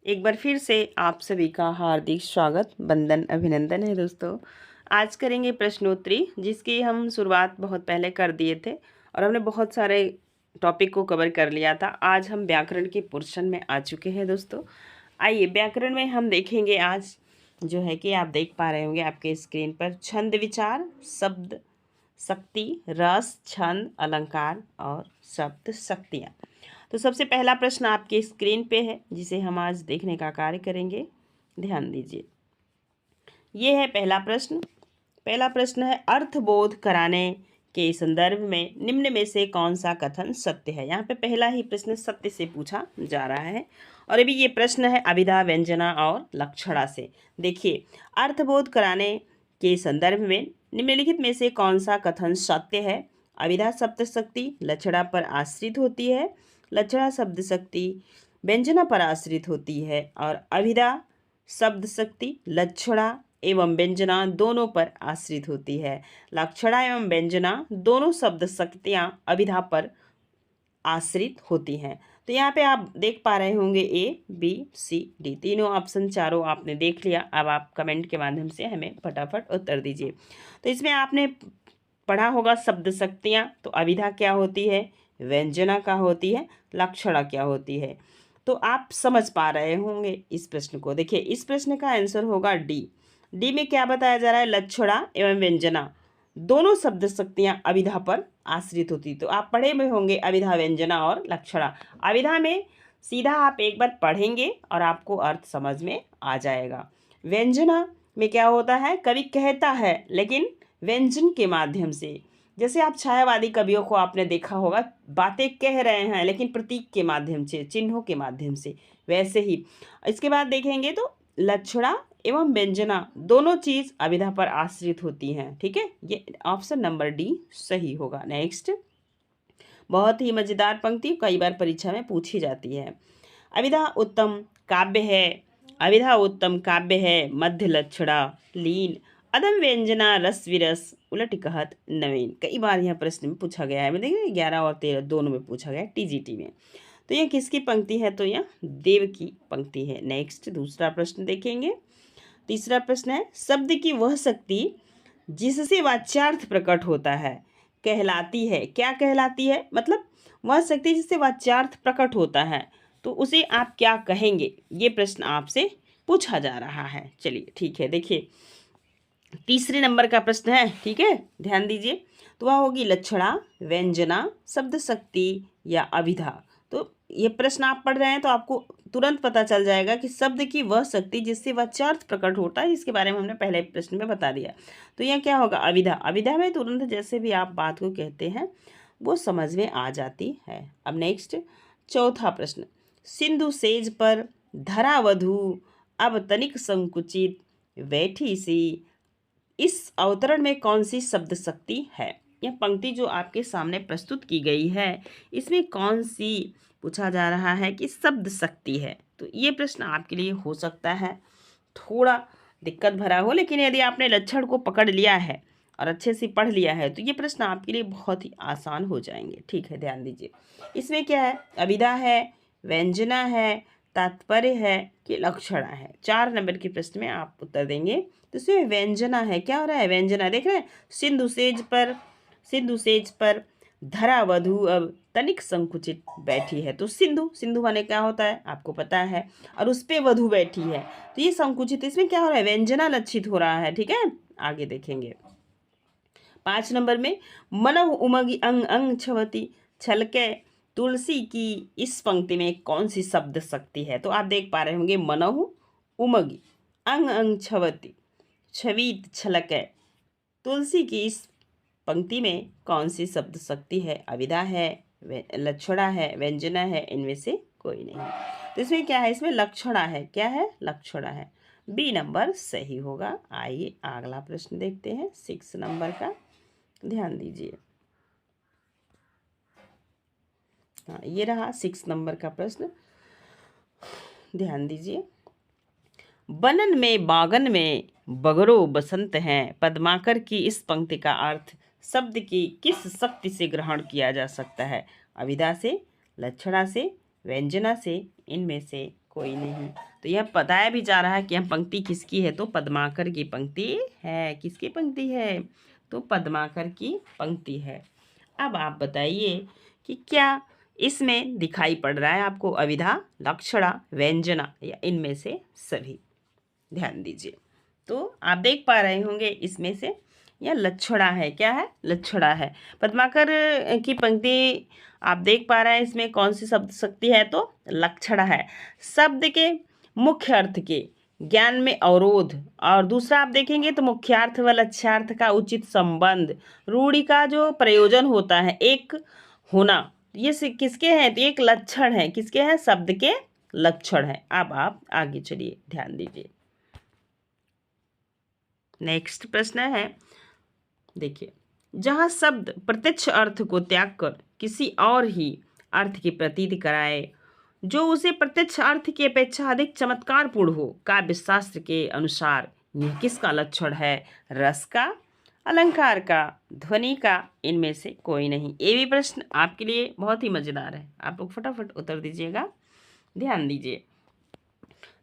एक बार फिर से आप सभी का हार्दिक स्वागत, वंदन, अभिनंदन है दोस्तों। आज करेंगे प्रश्नोत्तरी, जिसकी हम शुरुआत बहुत पहले कर दिए थे और हमने बहुत सारे टॉपिक को कवर कर लिया था। आज हम व्याकरण के पोर्शन में आ चुके हैं दोस्तों। आइए व्याकरण में हम देखेंगे आज जो है कि आप देख पा रहे होंगे आपके स्क्रीन पर छंद विचार, शब्द शक्ति, रस, छंद, अलंकार और शब्द शक्तियाँ। तो सबसे पहला प्रश्न आपके स्क्रीन पे है, जिसे हम आज देखने का कार्य करेंगे। ध्यान दीजिए, ये है पहला प्रश्न। पहला प्रश्न है, अर्थबोध कराने के संदर्भ में निम्न में से कौन सा कथन सत्य है। यहाँ पे पहला ही प्रश्न सत्य से पूछा जा रहा है और अभी ये प्रश्न है अभिधा, व्यंजना और लक्षणा से। देखिए, अर्थबोध कराने के संदर्भ में निम्नलिखित में से कौन सा कथन सत्य है। अभिधा शब्द शक्ति लक्षणा पर आश्रित होती है, लक्षणा शब्द शक्ति व्यंजना पर आश्रित होती है और अभिधा शब्द शक्ति लक्षणा एवं व्यंजना दोनों पर आश्रित होती है। लक्षणा एवं व्यंजना दोनों शब्द शक्तियाँ अभिधा पर आश्रित होती हैं। तो यहाँ पे आप देख पा रहे होंगे ए, बी, सी, डी तीनों ऑप्शन चारों आपने देख लिया। अब आप कमेंट के माध्यम से हमें फटाफट उत्तर दीजिए। तो इसमें आपने पढ़ा होगा शब्द शक्तियाँ, तो अभिधा क्या होती है, व्यंजना क्या होती है, लक्षणा क्या होती है। तो आप समझ पा रहे होंगे इस प्रश्न को। देखिए, इस प्रश्न का आंसर होगा डी। डी में क्या बताया जा रहा है, लक्षणा एवं व्यंजना दोनों शब्द शक्तियाँ अभिधा पर आश्रित होती। तो आप पढ़े में होंगे अभिधा, व्यंजना और लक्षणा। अभिधा में सीधा आप एक बार पढ़ेंगे और आपको अर्थ समझ में आ जाएगा। व्यंजना में क्या होता है, कवि कहता है लेकिन व्यंजन के माध्यम से। जैसे आप छायावादी कवियों को आपने देखा होगा, बातें कह रहे हैं लेकिन प्रतीक के माध्यम से, चिन्हों के माध्यम से, वैसे ही इसके बाद देखेंगे तो लक्षणा एवं व्यंजना दोनों चीज अभिधा पर आश्रित होती हैं। ठीक है, ये ऑप्शन नंबर डी सही होगा। नेक्स्ट, बहुत ही मजेदार पंक्ति, कई बार परीक्षा में पूछी जाती है। अभिधा उत्तम काव्य है, अभिधा उत्तम काव्य है, मध्य लक्षणा लीन, अदम व्यंजना रस विरस उलट कहत नवीन। कई बार यह प्रश्न में पूछा गया है। मैं देखिए 11 और 13 दोनों में पूछा गया है, टीजीटी में। तो यह किसकी पंक्ति है, तो यह देव की पंक्ति है। नेक्स्ट, दूसरा प्रश्न देखेंगे। तीसरा प्रश्न है, शब्द की वह शक्ति जिससे वाच्यार्थ प्रकट होता है कहलाती है। क्या कहलाती है, मतलब वह शक्ति जिससे वाच्यार्थ प्रकट होता है, तो उसे आप क्या कहेंगे, ये प्रश्न आपसे पूछा जा रहा है। चलिए ठीक है, देखिए तीसरे नंबर का प्रश्न है। ठीक है, ध्यान दीजिए। तो वह होगी लक्षणा, व्यंजना, शब्द शक्ति या अभिधा। तो ये प्रश्न आप पढ़ रहे हैं तो आपको तुरंत पता चल जाएगा कि शब्द की वह शक्ति जिससे वाच्यार्थ प्रकट होता है, इसके बारे में हमने पहले प्रश्न में बता दिया। तो यह क्या होगा, अभिधा। अभिधा में तुरंत जैसे भी आप बात को कहते हैं वो समझ में आ जाती है। अब नेक्स्ट, चौथा प्रश्न, सिंधु सेज पर धरा वधु अब तनिक संकुचित बैठी सी, इस अवतरण में कौन सी शब्द शक्ति है। यह पंक्ति जो आपके सामने प्रस्तुत की गई है, इसमें कौन सी पूछा जा रहा है कि शब्द शक्ति है। तो ये प्रश्न आपके लिए हो सकता है थोड़ा दिक्कत भरा हो, लेकिन यदि आपने लक्षण को पकड़ लिया है और अच्छे से पढ़ लिया है तो ये प्रश्न आपके लिए बहुत ही आसान हो जाएंगे। ठीक है, ध्यान दीजिए। इसमें क्या है, अभिधा है, व्यंजना है, तात्पर्य है कि लक्षणा है। 4 नंबर के प्रश्न में आप उत्तर देंगे। तो इसमें व्यंजना है, क्या हो रहा है, व्यंजना देख रहे हैं, सिंधु सेज पर धरा वधु अब तनिक संकुचित बैठी है। तो सिंधु, सिंधु माने क्या होता है आपको पता है, और उस पे वधु बैठी है, तो ये संकुचित, इसमें क्या हो रहा है, व्यंजना लक्षित हो रहा है। ठीक है, आगे देखेंगे। 5 नंबर में, मनहु उमगी अंग अंग छवती छलके तुलसी की, इस पंक्ति में कौन सी शब्द शक्ति है। तो आप देख पा रहे होंगे, मनहु उमगी अंग अंग छवती छवीत छलके, तुलसी की इस पंक्ति में कौन सी शब्द शक्ति है। अभिधा है, लक्षणा है, व्यंजना है, इनमें से कोई नहीं। तो इसमें क्या है, इसमें लक्षणा है। क्या है, लक्षणा है। बी नंबर सही होगा। आइए अगला प्रश्न देखते हैं, 6 नंबर का। ध्यान दीजिए, हाँ ये रहा 6 नंबर का प्रश्न। ध्यान दीजिए, बनन में बागन में बगरो बसंत हैं, पद्माकर की इस पंक्ति का अर्थ शब्द की किस शक्ति से ग्रहण किया जा सकता है। अभिधा से, लक्षणा से, व्यंजना से, इनमें से कोई नहीं। तो यह बताया भी जा रहा है कि यह पंक्ति किसकी है, तो पद्माकर की पंक्ति है। किसकी पंक्ति है, तो पद्माकर की पंक्ति है। अब आप बताइए कि क्या इसमें दिखाई पड़ रहा है आपको अविधा, लक्षणा, व्यंजना या इनमें से सभी। ध्यान दीजिए। तो आप देख पा रहे होंगे इसमें से यह लक्षणा है। क्या है, लक्षणा है। पद्माकर की पंक्ति आप देख पा रहे हैं, इसमें कौन सी शब्द शक्ति है, तो लक्षणा है। शब्द के मुख्य अर्थ के ज्ञान में अवरोध, और दूसरा आप देखेंगे तो मुख्यार्थ व लक्ष्यार्थ का उचित संबंध, रूढ़ि का जो प्रयोजन होता है एक होना, ये किसके हैं, तो एक लक्षण है। किसके हैं, शब्द के लक्षण है। अब आप आगे चलिए, ध्यान दीजिए। नेक्स्ट प्रश्न है, देखिए, जहां शब्द प्रत्यक्ष अर्थ को त्याग कर किसी और ही अर्थ की प्रतीति कराए जो उसे प्रत्यक्ष अर्थ की अपेक्षा अधिक चमत्कारपूर्ण हो, काव्य शास्त्र के अनुसार यह किसका लक्षण है, रस का, अलंकार का, ध्वनि का, इनमें से कोई नहीं। ये भी प्रश्न आपके लिए बहुत ही मजेदार है, आप लोग फटाफट उत्तर दीजिएगा। ध्यान दीजिए।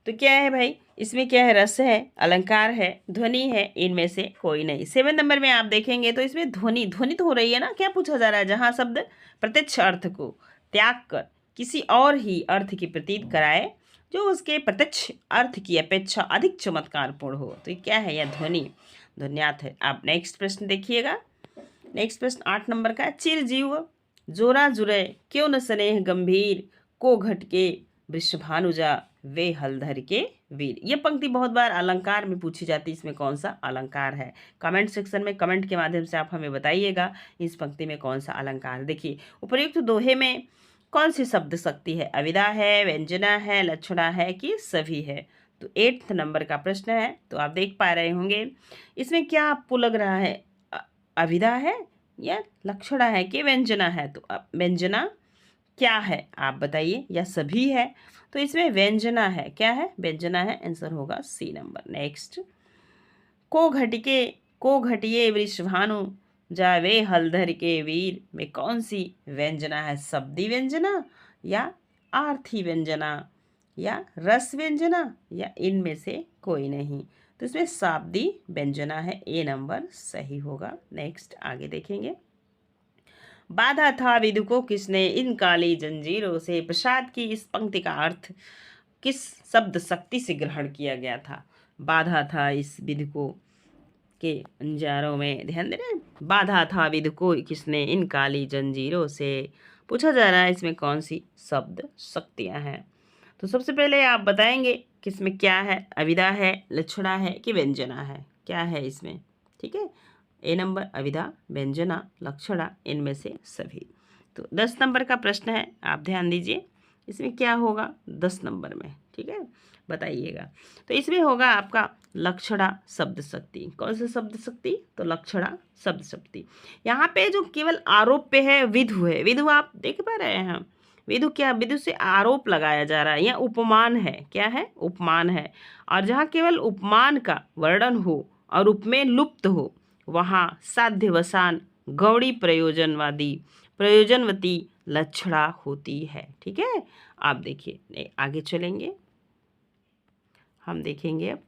तो क्या है भाई, इसमें क्या है, रस है, अलंकार है, ध्वनि है, इनमें से कोई नहीं। 7 नंबर में आप देखेंगे तो इसमें ध्वनि, ध्वनि तो हो रही है ना। क्या पूछा जा रहा है, जहां शब्द प्रत्यक्ष अर्थ को त्याग कर किसी और ही अर्थ की प्रतीत कराए जो उसके प्रत्यक्ष अर्थ की अपेक्षा अधिक चमत्कारपूर्ण हो, तो ये क्या है, यह ध्वनि, ध्वन्यार्थ है। आप नेक्स्ट प्रश्न देखिएगा। नेक्स्ट प्रश्न 8 नंबर का, चिर जीव जोरा जुरे क्यों न स्नेह गंभीर को घटके वृषभानुजा वे हलधर के वीर। ये पंक्ति बहुत बार अलंकार में पूछी जाती है, इसमें कौन सा अलंकार है। कमेंट सेक्शन में कमेंट के माध्यम से आप हमें बताइएगा इस पंक्ति में कौन सा अलंकार है। देखिए, उपर्युक्त दोहे में कौन सी शब्द शक्ति है, अविदा है, व्यंजना है, लक्षणा है कि सभी है। तो 8 नंबर का प्रश्न है। तो आप देख पा रहे होंगे इसमें क्या आपको लग रहा है, अविदा है या लक्षणा है कि व्यंजना है। तो व्यंजना क्या है आप बताइए, या सभी है। तो इसमें व्यंजना है। क्या है, व्यंजना है। आंसर होगा सी नंबर। नेक्स्ट, को घटिए वृषभानु जावे हलधर के वीर में कौन सी व्यंजना है, शब्दी व्यंजना या आर्थी व्यंजना या रस व्यंजना या इनमें से कोई नहीं। तो इसमें शाब्दी व्यंजना है, ए नंबर सही होगा। नेक्स्ट आगे देखेंगे। बाधा था विदु को किसने इन काली जंजीरों से, प्रसाद की इस पंक्ति का अर्थ किस शब्द शक्ति से ग्रहण किया गया था। बाधा था इस विदु को के अंजारों में, ध्यान दे रहे हैं, बाधा था विदु को किसने इन काली जंजीरों से। पूछा जा रहा है इसमें कौन सी शब्द शक्तियां हैं। तो सबसे पहले आप बताएंगे किसमें क्या है, अविदा है, लक्षणा है कि व्यंजना है। क्या है इसमें, ठीक है। ए नंबर अविदा, व्यंजना, लक्षणा, इनमें से सभी। तो 10 नंबर का प्रश्न है, आप ध्यान दीजिए इसमें क्या होगा 10 नंबर में, ठीक है, बताइएगा। तो इसमें होगा आपका लक्षणा शब्द शक्ति। कौन सा शब्द शक्ति, तो लक्षणा शब्द शक्ति। यहाँ पे जो केवल आरोप पे है विधु है। विधु आप देख पा रहे हैं, विधु क्या, विधु से आरोप लगाया जा रहा है, यह उपमान है। क्या है, उपमान है। और जहाँ केवल उपमान का वर्णन हो और उपमेय लुप्त हो वहाँ साध्यवसान गौड़ी प्रयोजनवती लक्षणा होती है, ठीक है। आप देखिए आगे चलेंगे, हम देखेंगे अब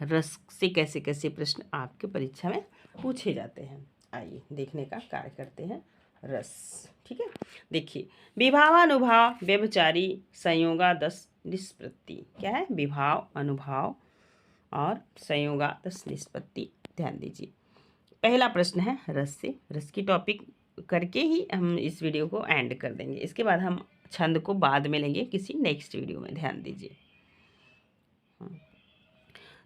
रस से कैसे कैसे प्रश्न आपके परीक्षा में पूछे जाते हैं। आइए देखने का कार्य करते हैं रस, ठीक है। देखिए, विभावानुभाव व्यभिचारी संयोगादश निष्पत्ति। क्या है, विभाव, अनुभाव और संयोगादश निष्पत्ति। ध्यान दीजिए, पहला प्रश्न है रस से। रस की टॉपिक करके ही हम इस वीडियो को एंड कर देंगे। इसके बाद हम छंद को बाद में लेंगे किसी नेक्स्ट वीडियो में। ध्यान दीजिए,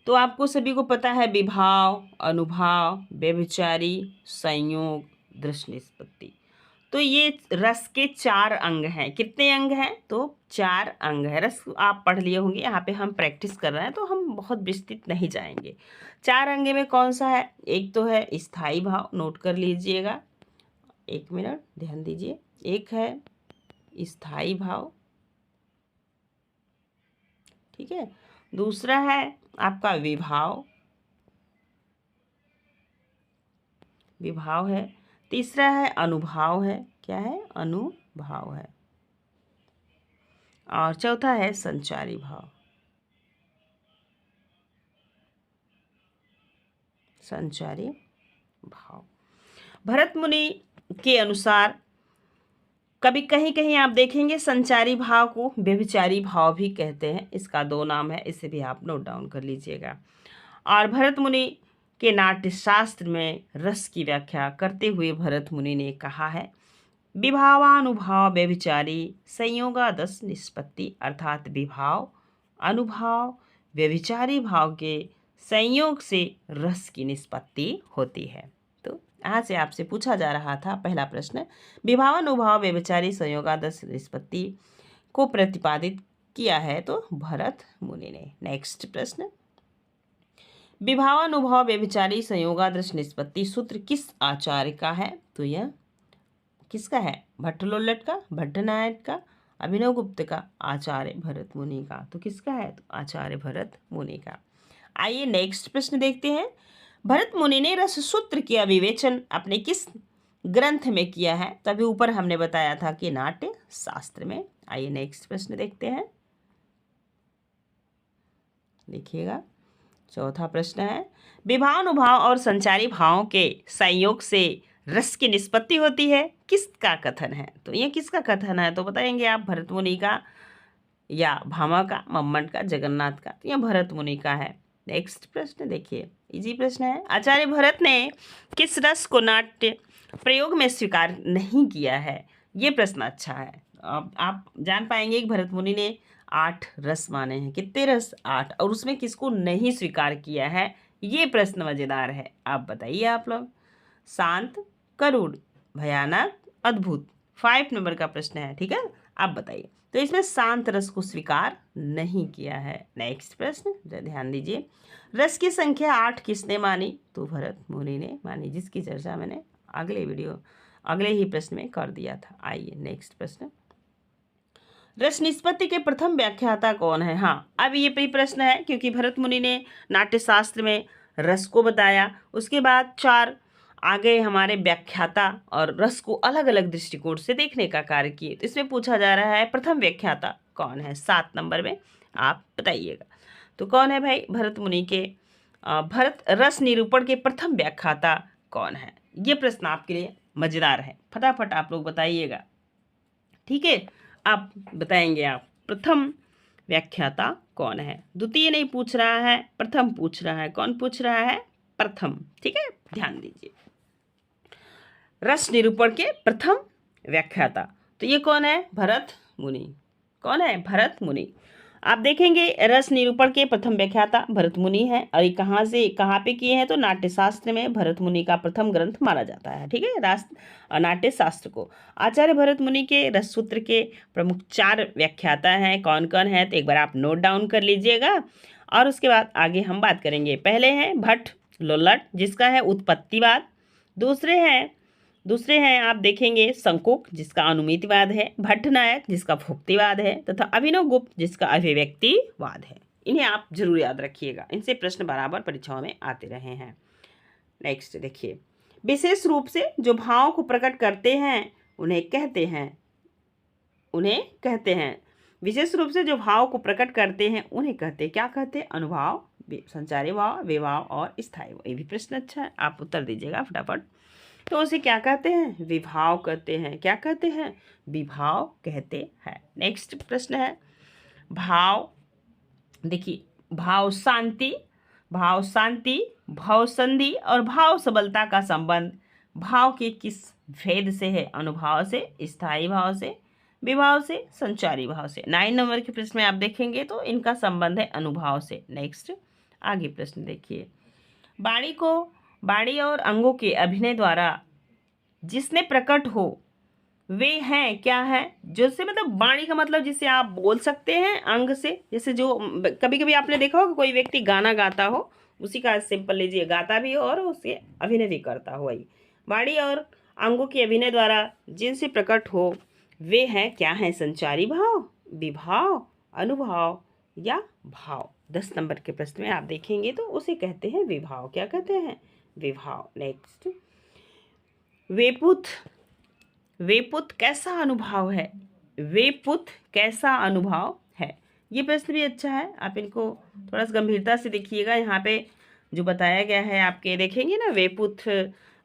तो आपको सभी को पता है विभाव, अनुभाव, व्यभिचारी, संयोग, दृश्य निष्पत्ति। तो ये रस के 4 अंग हैं। कितने अंग हैं, तो 4 अंग है। रस आप पढ़ लिए होंगे, यहाँ पे हम प्रैक्टिस कर रहे हैं तो हम बहुत विस्तृत नहीं जाएंगे। 4 अंग में कौन सा है, एक तो है स्थायी भाव, नोट कर लीजिएगा, 1 मिनट ध्यान दीजिए। एक है स्थायी भाव, ठीक है। दूसरा है आपका विभाव, विभाव है। तीसरा है अनुभाव है। क्या है, अनुभाव है। और चौथा है संचारी भाव। संचारी भाव। भरत मुनि के अनुसार कभी कहीं कहीं आप देखेंगे संचारी भाव को व्यभिचारी भाव भी कहते हैं। इसका दो नाम है, इसे भी आप नोट डाउन कर लीजिएगा। और भरत मुनि के नाट्य शास्त्र में रस की व्याख्या करते हुए भरत मुनि ने कहा है, विभावानुभाव व्यभिचारी संयोगादश निष्पत्ति, अर्थात विभाव अनुभाव व्यभिचारी भाव के संयोग से रस की निष्पत्ति होती है। तो यहाँ से आपसे पूछा जा रहा था पहला प्रश्न, विभावानुभाव व्यभिचारी संयोगादश निष्पत्ति को प्रतिपादित किया है तो भरत मुनि ने। नेक्स्ट प्रश्न, विभावानुभाव व्यभिचारी संयोगादश निष्पत्ति सूत्र किस आचार्य का है? तो यह किसका है? भट्टलोल्लट का, भट्टनायक का, अभिनवगुप्त का, आचार्य भरत मुनि का। तो किसका है? तो आचार्य भरत मुनि का। आइए नेक्स्ट प्रश्न देखते हैं। भरत मुनि ने रस सूत्र का विवेचन अपने किस ग्रंथ में किया है? तभी ऊपर हमने बताया था कि नाट्य शास्त्र में। आइए नेक्स्ट प्रश्न देखते हैं, देखिएगा। चौथा प्रश्न है, विभावानुभाव और संचारी भावों के संयोग से रस की निष्पत्ति होती है, किसका कथन है? तो ये किसका कथन है? तो बताएंगे आप, भरत मुनि का या भामा का, मम्मट का, जगन्नाथ का। तो यह भरत मुनि का है। नेक्स्ट प्रश्न देखिए, इजी प्रश्न है। आचार्य भरत ने किस रस को नाट्य प्रयोग में स्वीकार नहीं किया है? ये प्रश्न अच्छा है। अब आप जान पाएंगे कि भरत मुनि ने 8 रस माने हैं। कितने रस? 8। और उसमें किसको नहीं स्वीकार किया है? ये प्रश्न मजेदार है। आप बताइए आप लोग। शांत, करुण, भयानक, अद्भुत। 5 नंबर का प्रश्न है, ठीक है। आप बताइए। तो इसमें शांत रस को स्वीकार नहीं किया है। नेक्स्ट प्रश्न ध्यान दीजिए, रस की संख्या 8 किसने मानी? तो भरत मुनि ने मानी, जिसकी चर्चा मैंने अगले ही प्रश्न में कर दिया था। आइए नेक्स्ट प्रश्न, रस निष्पत्ति के प्रथम व्याख्याता कौन है? हाँ, अब ये प्रश्न है क्योंकि भरत मुनि ने नाट्यशास्त्र में रस को बताया, उसके बाद 4 आगे हमारे व्याख्याता और रस को अलग अलग दृष्टिकोण से देखने का कार्य किए। तो इसमें पूछा जा रहा है प्रथम व्याख्याता कौन है? 7 नंबर में आप बताइएगा। तो कौन है भाई? भरत मुनि के भरत रस निरूपण के प्रथम व्याख्याता कौन है? ये प्रश्न आपके लिए मजेदार है, फटाफट आप लोग बताइएगा, ठीक है। आप बताएंगे आप प्रथम व्याख्याता कौन है? द्वितीय नहीं पूछ रहा है, प्रथम पूछ रहा है। कौन पूछ रहा है? प्रथम, ठीक है। ध्यान दीजिए, रस निरूपण के प्रथम व्याख्याता, तो ये कौन है? भरत मुनि। कौन है? भरत मुनि। आप देखेंगे रस निरूपण के प्रथम व्याख्याता भरत मुनि है। और ये कहाँ पे किए हैं? तो नाट्यशास्त्र में भरत मुनि का प्रथम ग्रंथ माना जाता है, ठीक है, नाट्य शास्त्र को। आचार्य भरत मुनि के रस सूत्र के प्रमुख 4 व्याख्याता हैं। कौन कौन है? तो एक बार आप नोट डाउन कर लीजिएगा और उसके बाद आगे हम बात करेंगे। पहले हैं भट्ट लोल्लट, जिसका है उत्पत्तिवाद। दूसरे हैं आप देखेंगे शंकुक, जिसका अनुमितिवाद है। भट्टनायक, जिसका भुक्तिवाद है, तथा अभिनवगुप्त, जिसका अभिव्यक्तिवाद है। इन्हें आप जरूर याद रखिएगा, इनसे प्रश्न बराबर परीक्षाओं में आते रहे हैं। नेक्स्ट देखिए, विशेष रूप से जो भाव को प्रकट करते हैं उन्हें कहते हैं विशेष रूप से जो भाव को प्रकट करते हैं उन्हें कहते क्या कहते हैं? अनुभाव, संचारी भाव, विभाव और स्थायी भाव। ये भी प्रश्न अच्छा है, आप उत्तर दीजिएगा फटाफट। तो उसे क्या कहते हैं? विभाव कहते हैं। क्या कहते हैं? विभाव कहते हैं। नेक्स्ट प्रश्न है भाव। देखिए, भाव शांति, भाव संधि और भाव सबलता का संबंध भाव के किस भेद से है? अनुभाव से, स्थायी भाव से, विभाव से, संचारी भाव से। 9 नंबर के प्रश्न में आप देखेंगे तो इनका संबंध है अनुभाव से। नेक्स्ट आगे प्रश्न देखिए, वाणी और अंगों के अभिनय द्वारा जिसने प्रकट हो वे हैं क्या है? जैसे मतलब वाणी का मतलब जिसे आप बोल सकते हैं, अंग से जैसे जो कभी कभी आपने देखा हो कि कोई व्यक्ति गाना गाता हो, उसी का सिंपल लीजिए, गाता भी हो और उसके अभिनय भी करता हो। वही वाणी और अंगों के अभिनय द्वारा जिनसे प्रकट हो वे हैं क्या है? संचारी भाव, विभाव, अनुभाव या भाव। 10 नंबर के प्रश्न में आप देखेंगे तो उसे कहते हैं विभाव। क्या कहते हैं? विभाव। नेक्स्ट, वेपुत कैसा अनुभाव है? वे पुत कैसा अनुभव है। ये प्रश्न भी अच्छा है, आप इनको थोड़ा सा गंभीरता से देखिएगा। यहाँ पे जो बताया गया है आपके देखेंगे ना, वे पुत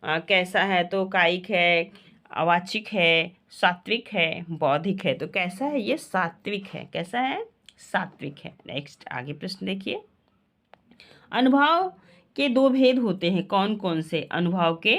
कैसा है, तो कायिक है, अवाचिक है, सात्विक है, बौद्धिक है। तो कैसा है ये, सात्विक है। कैसा है, सात्विक है। नेक्स्ट आगे प्रश्न देखिए, अनुभव के दो भेद होते हैं, कौन कौन से। अनुभव के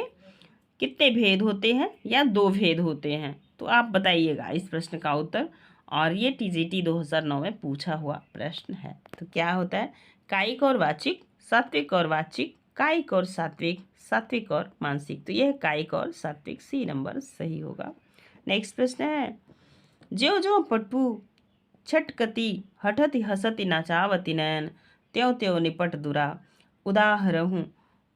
कितने भेद होते हैं या दो भेद होते हैं, तो आप बताइएगा इस प्रश्न का उत्तर। और ये टीजीटी 2009 में पूछा हुआ प्रश्न है। तो क्या होता है, कायिक और वाचिक, सात्विक और वाचिक, कायिक और सात्विक, सात्विक और मानसिक। तो यह है कायिक और सात्विक, सी नंबर सही होगा। नेक्स्ट प्रश्न है, ज्यो ज्यो पटु छटकती हठति हसति नाचावती नयन, त्यों त्यों निपट दुरा उदाहरहूँ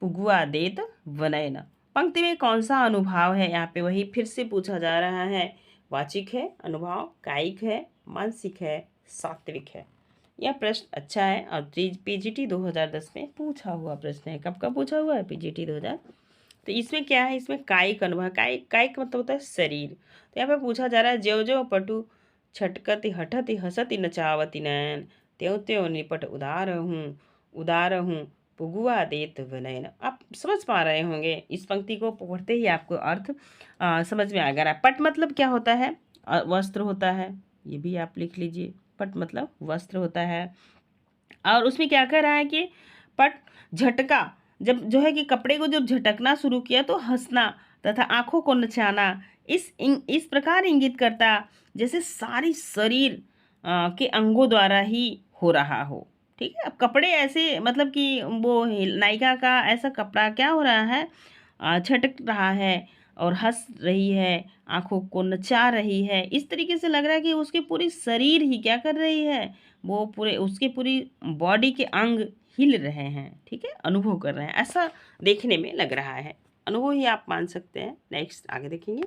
पुगुआ देत वनयन। पंक्ति में कौन सा अनुभाव है, यहाँ पे वही फिर से पूछा जा रहा है। वाचिक है अनुभाव, कायिक है, मानसिक है, सात्विक है। यह प्रश्न अच्छा है और पीजीटी 2010 में पूछा हुआ प्रश्न है। कब का पूछा हुआ है, पीजीटी 2000। तो इसमें क्या है, इसमें कायिक अनुभव, कायिक मतलब होता है शरीर। तो यहाँ पे पूछा जा रहा है, ज्यो ज्यो पटु छटकति हठति हसति नचावती नयन, त्यों त्यों निपट उदार हूँ पुगुआ देत विनयन। आप समझ पा रहे होंगे, इस पंक्ति को पढ़ते ही आपको अर्थ समझ में आ गया। पट मतलब क्या होता है, वस्त्र होता है, ये भी आप लिख लीजिए। पट मतलब वस्त्र होता है। और उसमें क्या कह रहा है कि पट झटका, जब जो है कि कपड़े को जब झटकना शुरू किया तो हंसना तथा आंखों को नचाना इस प्रकार इंगित करता जैसे सारी शरीर के अंगों द्वारा ही हो रहा हो। ठीक है, अब कपड़े ऐसे मतलब कि वो नायिका का ऐसा कपड़ा क्या हो रहा है, झटक रहा है और हंस रही है, आंखों को नचा रही है। इस तरीके से लग रहा है कि उसके पूरी शरीर ही क्या कर रही है, वो पूरे उसके पूरी बॉडी के अंग हिल रहे हैं। ठीक है, अनुभव कर रहे हैं, ऐसा देखने में लग रहा है। अनुभव ही आप मान सकते हैं। नेक्स्ट आगे देखेंगे,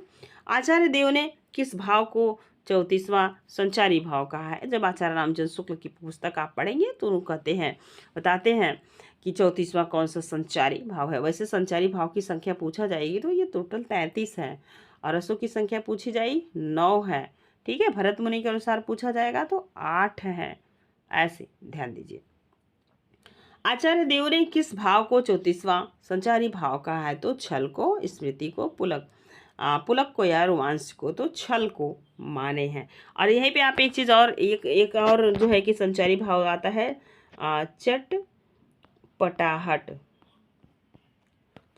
आचार्य देव ने किस भाव को 34वां संचारी भाव कहा है। जब आचार्य रामचंद्र शुक्ल की पुस्तक आप पढ़ेंगे तो वो कहते हैं, बताते हैं कि 34वां कौन सा संचारी भाव है। वैसे संचारी भाव की संख्या पूछा जाएगी तो ये टोटल 33 है, और रसों की संख्या पूछी जाएगी 9 है। ठीक है, भरत मुनि के अनुसार पूछा जाएगा तो 8 है। ऐसे ध्यान दीजिए, आचार्य देव ने किस भाव को 34वां संचारी भाव कहा है, तो छल को, स्मृति को, पुलक को या रोमांस को, तो छल को माने हैं। और यहीं पे आप एक चीज़ और एक और जो है कि संचारी भाव आता है, चटपटाहट।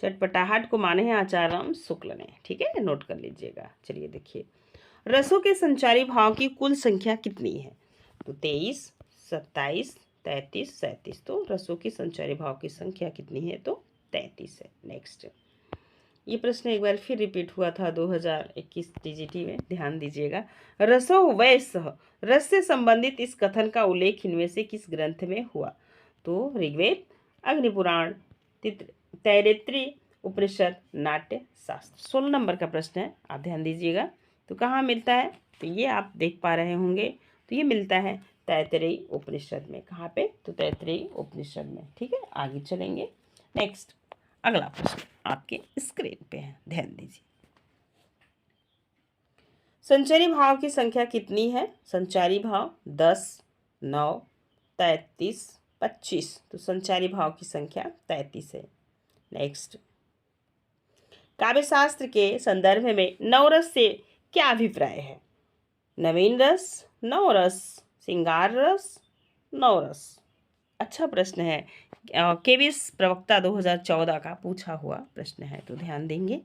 चटपटाहट को माने हैं आचार्य राम शुक्ल ने। ठीक है, नोट कर लीजिएगा। चलिए देखिए, रसों के संचारी भाव की कुल संख्या कितनी है, तो 23, 27, 33, 37। तो रसों की संचारी भाव की संख्या कितनी है, तो 33 है। नेक्स्ट, ये प्रश्न एक बार फिर रिपीट हुआ था 2021 टीजीटी में, ध्यान दीजिएगा। रसो वैसह, रस से संबंधित इस कथन का उल्लेख इनमें से किस ग्रंथ में हुआ, तो ऋग्वेद, अग्निपुराण, तैरेत्री, उपनिषद, नाट्य शास्त्र। 16 नंबर का प्रश्न है, आप ध्यान दीजिएगा। तो कहाँ मिलता है, तो ये आप देख पा रहे होंगे, तो ये मिलता है तैतरेयी उपनिषद में। कहाँ पे, तो तैतरेयी उपनिषद में। ठीक है, आगे चलेंगे। नेक्स्ट अगला प्रश्न आपके स्क्रीन पे है, ध्यान दीजिए। संचारी भाव की संख्या कितनी है, संचारी भाव 10, 9, 33, 25। तो संचारी भाव की संख्या 33 है। नेक्स्ट, काव्य शास्त्र के संदर्भ में नवरस से क्या अभिप्राय है, नवीन रस, नवरस, श्रृंगार रस, नवरस। अच्छा प्रश्न है, केवीएस प्रवक्ता 2014 का पूछा हुआ प्रश्न है, तो ध्यान देंगे।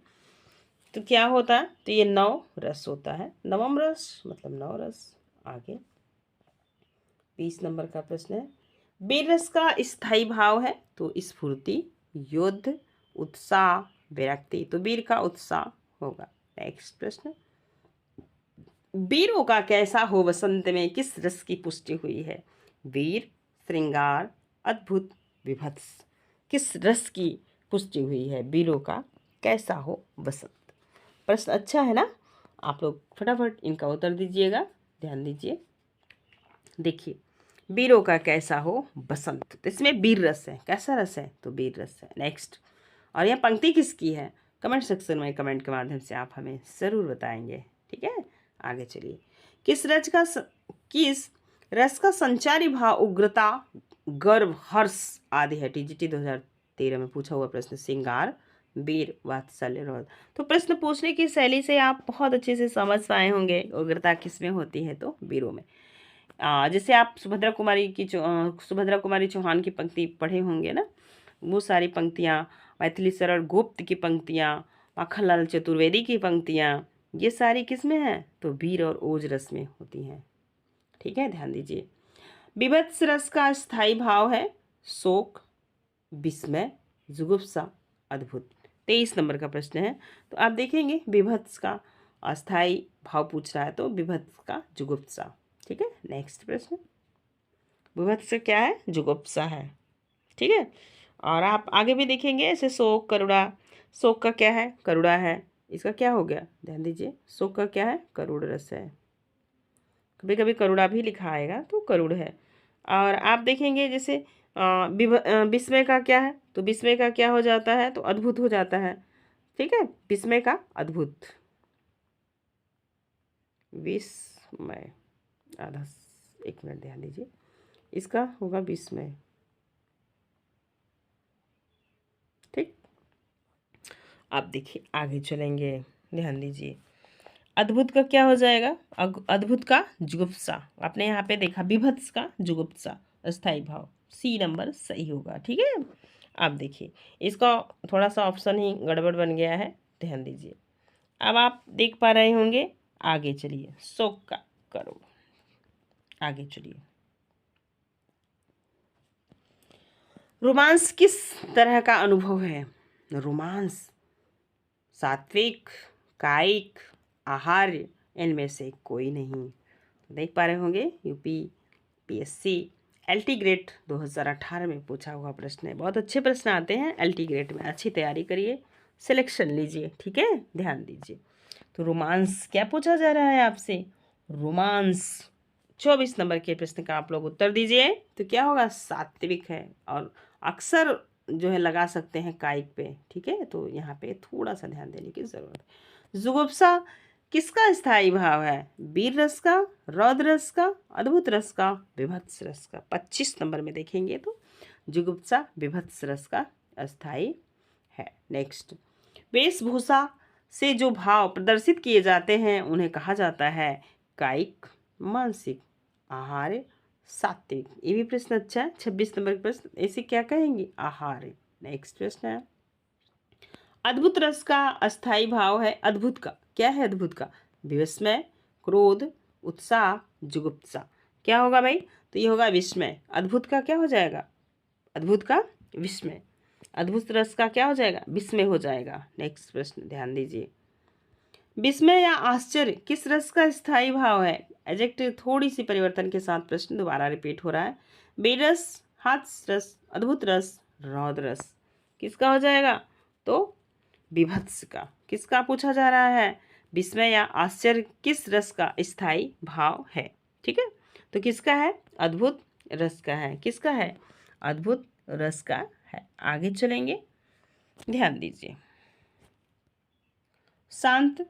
तो क्या होता है, तो ये नव रस होता है, नवम रस मतलब नव रस। आगे 20 नंबर का प्रश्न है, वीर रस का स्थायी भाव है, तो स्फूर्ति, युद्ध, उत्साह, विरक्ति। तो वीर का उत्साह होगा। नेक्स्ट प्रश्न, वीरों का कैसा हो वसंत में किस रस की पुष्टि हुई है, वीर, श्रृंगार, अद्भुत, विभत्स। किस रस की पुष्टि हुई है, वीरों का कैसा हो वसंत। प्रश्न अच्छा है ना, आप लोग फटाफट इनका उत्तर दीजिएगा। ध्यान दीजिए, देखिए, वीरों का कैसा हो बसंत, तो इसमें वीर रस है। कैसा रस है, तो वीर रस है। नेक्स्ट, और यह पंक्ति किसकी है, कमेंट सेक्शन में कमेंट के माध्यम से आप हमें ज़रूर बताएंगे। ठीक है, आगे चलिए, किस रस का संचारी भाव उग्रता, गर्व, हर्ष आदि है। टीजीटी 2013 में पूछा हुआ प्रश्न। श्रृंगार, वीर, वात्सल्य, क्रोध। तो प्रश्न पूछने की शैली से आप बहुत अच्छे से समझ पाए होंगे उग्रता किस में होती है, तो वीरों में। जैसे आप सुभद्रा कुमारी चौहान की पंक्ति पढ़े होंगे ना, वो सारी पंक्तियाँ, मैथिली शरण गुप्त की पंक्तियाँ, माखनलाल चतुर्वेदी की पंक्तियाँ, ये सारी किस में है, तो वीर और ओज रस में होती हैं। ठीक है, ध्यान दीजिए। बीभत्स रस का स्थायी भाव है शोक, विस्मय, जुगुप्सा, अद्भुत। 23 नंबर का प्रश्न है। तो आप देखेंगे बीभत्स का अस्थाई भाव पूछ रहा है, तो बीभत्स का जुगुप्सा। ठीक है, नेक्स्ट प्रश्न। बीभत्स का क्या है, जुगुप्सा है। ठीक है, और आप आगे भी देखेंगे ऐसे शोक, करुणा। शोक का क्या है, करुणा है। इसका क्या हो गया, ध्यान दीजिए। शोक का क्या है, करुण रस है। कभी कभी करुणा भी लिखा आएगा, तो करुण है। और आप देखेंगे जैसे विस्मय का क्या है, तो विस्मय का क्या हो जाता है, तो अद्भुत हो जाता है। ठीक है, विस्मय का अद्भुत, विस्मय आधा, एक मिनट ध्यान दीजिए, इसका होगा विस्मय। ठीक, आप देखिए आगे चलेंगे, ध्यान दीजिए। अद्भुत का क्या हो जाएगा, अद्भुत का जुगुप्सा। आपने यहाँ पे देखा बीभत्स का जुगुप्सा, अस्थाई भाव। सी नंबर सही होगा। ठीक है, आप देखिए इसका थोड़ा सा ऑप्शन ही गड़बड़ बन गया है, ध्यान दीजिए। अब आप देख पा रहे होंगे, आगे चलिए। शोक का करो, आगे चलिए। रोमांस किस तरह का अनुभव है, रोमांस सात्विक, कायिक, आहार्य, इनमें से कोई नहीं। देख पा रहे होंगे, यूपी पीएससी एलटी ग्रेड 2018 में पूछा हुआ प्रश्न है। बहुत अच्छे प्रश्न आते हैं एलटी ग्रेड में, अच्छी तैयारी करिए, सिलेक्शन लीजिए। ठीक है, ध्यान दीजिए। तो रोमांस क्या पूछा जा रहा है आपसे, रोमांस 24 नंबर के प्रश्न का आप लोग उत्तर दीजिए। तो क्या होगा, सात्विक है, और अक्सर जो है लगा सकते हैं कायिक पे। ठीक है, तो यहाँ पे थोड़ा सा ध्यान देने की जरूरत है। जुगुप्सा किसका स्थायी भाव है, वीर रस का, रौद्र रस का, अद्भुत रस का, विभत्स रस का। 25 नंबर में देखेंगे तो जुगुप्सा विभत्स रस का स्थायी है। नेक्स्ट, वेशभूषा से जो भाव प्रदर्शित किए जाते हैं उन्हें कहा जाता है कायिक, मानसिक, आहार्य, सात्विक। ये भी प्रश्न अच्छा है, 26 नंबर का प्रश्न। ऐसे क्या कहेंगे, आहार्य। नेक्स्ट प्रश्न है, अद्भुत रस का अस्थाई भाव है, अद्भुत का क्या है, अद्भुत का विस्मय, क्रोध, उत्साह, जुगुप्सा। क्या होगा भाई, तो ये होगा विस्मय। अद्भुत का क्या हो जाएगा, अद्भुत का विस्मय। अद्भुत रस का क्या हो जाएगा, विस्मय हो जाएगा। नेक्स्ट प्रश्न ध्यान दीजिए। विस्मय या आश्चर्य किस रस का स्थायी भाव है, एडजेक्टिव थोड़ी सी परिवर्तन के साथ प्रश्न दोबारा रिपीट हो रहा है। बेरस, हास्य रस, अद्भुत रस, रौद्र रस। किसका हो जाएगा, तो विभत्स का। किसका पूछा जा रहा है, विस्मय या आश्चर्य किस रस का स्थायी भाव है। ठीक है, तो किसका है, अद्भुत रस का है। किसका है, अद्भुत रस का है। आगे चलेंगे, ध्यान दीजिए। शांत,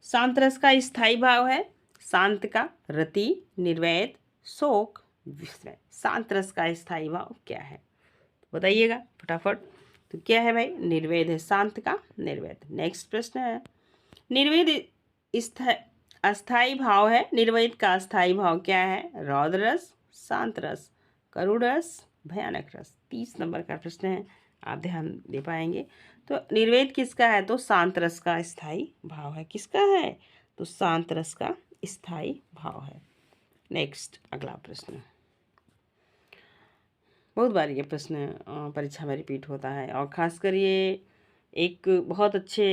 शांत रस का स्थायी भाव है शांत का रति, निर्वेद, शोक, विस्मय। शांत रस का स्थायी भाव क्या है, बताइएगा फटाफट। तो क्या है भाई, निर्वेद है, शांत का निर्वेद। नेक्स्ट प्रश्न है, निर्वेद अस्थाई भाव है, निर्वेद का अस्थाई भाव क्या है, रौद्र रस, शांत रस, करुण रस, भयानक रस। 30 नंबर का प्रश्न है, आप ध्यान दे पाएंगे। तो निर्वेद किसका है, तो शांत रस का स्थायी भाव है। किसका है, तो शांत रस का स्थायी भाव है। नेक्स्ट अगला प्रश्न, बहुत बार ये प्रश्न परीक्षा में रिपीट होता है, और खासकर ये एक बहुत अच्छे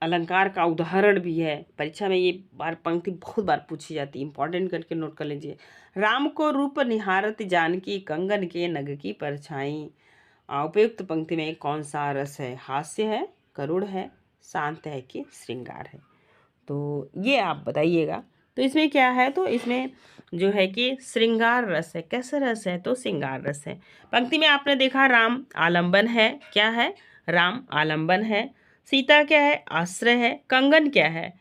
अलंकार का उदाहरण भी है। परीक्षा में ये पंक्ति बहुत बार पूछी जाती है, इंपॉर्टेंट करके नोट कर लीजिए। राम को रूप निहारत जानकी, कंगन के नग की परछाई। उपयुक्त पंक्ति में कौन सा रस है, हास्य है, करुण है, शांत है कि श्रृंगार है। तो ये आप बताइएगा। तो इसमें क्या है, तो इसमें जो है कि श्रृंगार रस है। कैसा रस है, तो श्रृंगार रस है। पंक्ति में आपने देखा राम आलंबन है, क्या है, राम आलंबन है। सीता क्या है, आश्रय है। कंगन क्या है,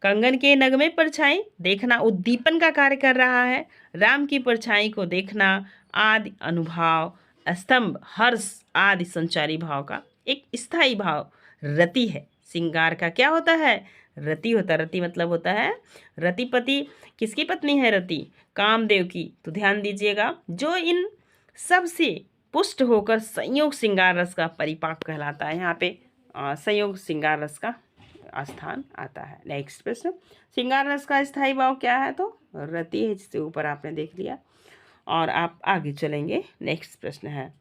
कंगन के नग में परछाई देखना उद्दीपन का कार्य कर रहा है। राम की परछाई को देखना आदि अनुभाव, स्तंभ हर्ष आदि संचारी भाव का एक स्थायी भाव रति है। श्रृंगार का क्या होता है? रति होता है। रति मतलब होता है रतिपति। किसकी पत्नी है रति? कामदेव की। तो ध्यान दीजिएगा, जो इन सब से पुष्ट होकर संयोग श्रृंगार रस का परिपाक कहलाता है। यहाँ पे संयोग श्रृंगार रस का स्थान आता है। नेक्स्ट प्रश्न, श्रृंगार रस का स्थायी भाव क्या है? तो रति है, जिससे ऊपर आपने देख लिया और आप आगे चलेंगे। नेक्स्ट प्रश्न है,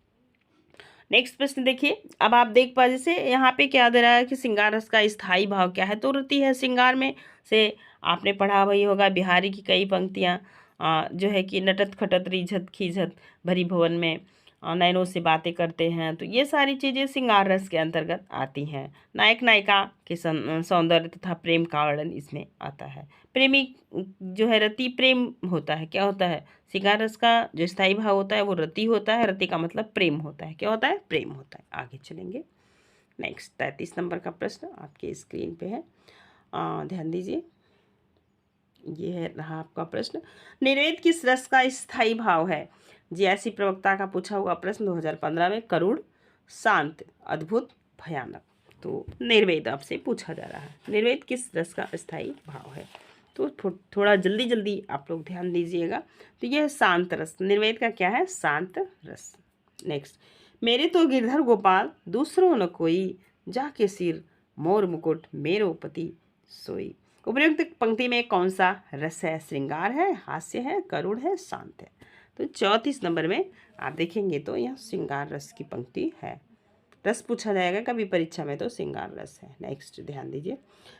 नेक्स्ट प्रश्न देखिए। अब आप देख पा जैसे यहाँ पे क्या दे रहा है कि श्रृंगार रस का स्थायी भाव क्या है? तो रति है। श्रृंगार में से आपने पढ़ा वही होगा, बिहारी की कई पंक्तियाँ जो है कि नटत खटत रिझत खीझत भरी भवन में नैनों से बातें करते हैं। तो ये सारी चीज़ें श्रृंगार रस के अंतर्गत आती हैं। नायक नायिका के सौंदर्य तथा प्रेम का वर्णन इसमें आता है। प्रेमी जो है रति प्रेम होता है। क्या होता है? श्रृंगार रस का जो स्थायी भाव होता है वो रति होता है। रति का मतलब प्रेम होता है। क्या होता है? प्रेम होता है। आगे चलेंगे। नेक्स्ट 33 नंबर का प्रश्न आपके स्क्रीन पे है, ध्यान दीजिए। ये है रहा आपका प्रश्न, निर्वेद किस रस का स्थायी भाव है? जीआईसी प्रवक्ता का पूछा हुआ प्रश्न 2015 में। करुण, शांत, अद्भुत, भयानक। तो निर्वेद आपसे पूछा जा रहा है, निर्वेद किस रस का स्थायी भाव है? तो थोड़ा जल्दी जल्दी आप लोग ध्यान दीजिएगा। तो यह शांत रस, निर्वेद का क्या है? शांत रस। नेक्स्ट, मेरे तो गिरधर गोपाल दूसरों न कोई, जाके सिर मोर मुकुट मेरो पति सोई। उपयुक्त पंक्ति में कौन सा रस है? श्रृंगार है, हास्य है, करुण है, शांत है। तो 34 नंबर में आप देखेंगे तो यह श्रृंगार रस की पंक्ति है। रस पूछा जाएगा कभी परीक्षा में तो श्रृंगार रस है। नेक्स्ट ध्यान दीजिए,